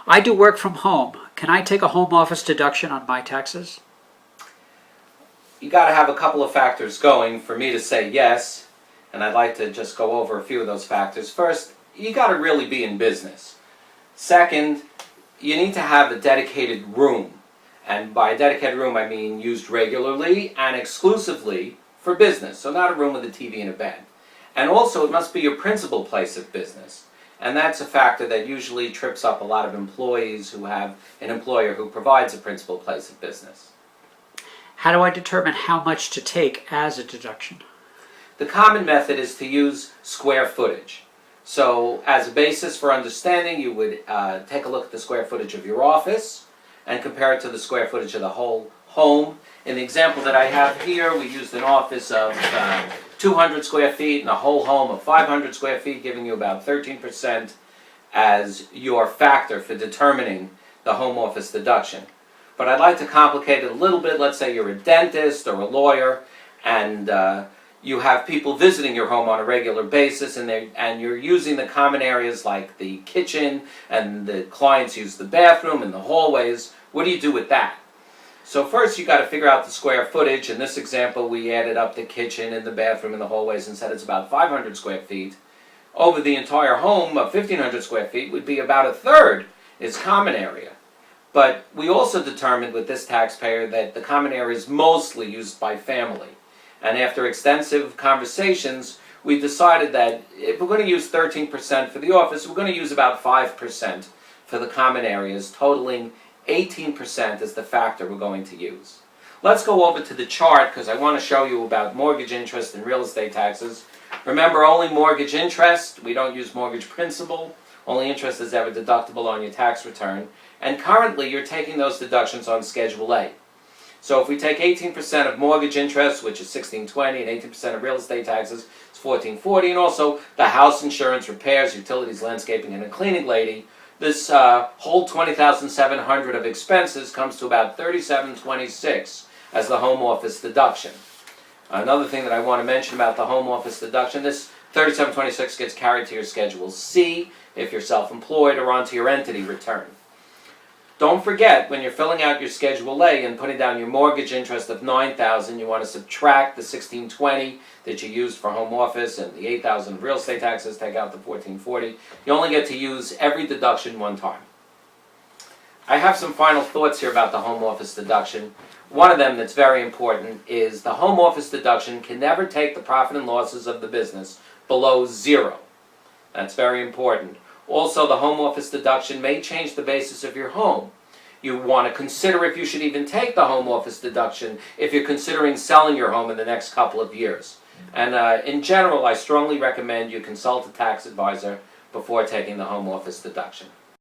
I do work from home. Can I take a home office deduction on my taxes? You got to have a couple of factors going for me to say yes, and I'd like to just go over a few of those factors. First, you got to really be in business. Second, you need to have a dedicated room, and by a dedicated room I mean used regularly and exclusively for business, so not a room with a TV and a bed. And also it must be your principal place of business, and that's a factor that usually trips up a lot of employees who have an employer who provides a principal place of business. How do I determine how much to take as a deduction? The common method is to use square footage. So as a basis for understanding, you would take a look at the square footage of your office and compare it to the square footage of the whole home. In the example that I have here, we used an office of 200 square feet and a whole home of 500 square feet, giving you about 13% as your factor for determining the home office deduction. But I'd like to complicate it a little bit. Let's say you're a dentist or a lawyer, and you have people visiting your home on a regular basis, and you're using the common areas like the kitchen, and the clients use the bathroom and the hallways. What do you do with that? So first you got to figure out the square footage. In this example we added up the kitchen and the bathroom and the hallways and said it's about 500 square feet. Over the entire home of 1,500 square feet would be about a third is common area. But we also determined with this taxpayer that the common area is mostly used by family. And after extensive conversations, we decided that if we're going to use 13% for the office, we're going to use about 5% for the common areas, totaling 18% is the factor we're going to use. Let's go over to the chart because I want to show you about mortgage interest and real estate taxes. Remember, only mortgage interest. We don't use mortgage principal. Only interest is ever deductible on your tax return. And currently, you're taking those deductions on Schedule A. So if we take 18% of mortgage interest, which is $1,620, and 18% of real estate taxes, it's $1,440, and also the house insurance, repairs, utilities, landscaping, and a cleaning lady, this whole $20,700 of expenses comes to about $3,726 as the home office deduction. Another thing that I want to mention about the home office deduction, this $3,726 gets carried to your Schedule C if you're self-employed or onto your entity return. Don't forget, when you're filling out your Schedule A and putting down your mortgage interest of $9,000, you want to subtract the $1,620 that you used for home office and the $8,000 of real estate taxes, take out the $1,440. You only get to use every deduction one time. I have some final thoughts here about the home office deduction. One of them that's very important is the home office deduction can never take the profit and losses of the business below zero. That's very important. Also, the home office deduction may change the basis of your home. You want to consider if you should even take the home office deduction if you're considering selling your home in the next couple of years. And in general, I strongly recommend you consult a tax advisor before taking the home office deduction.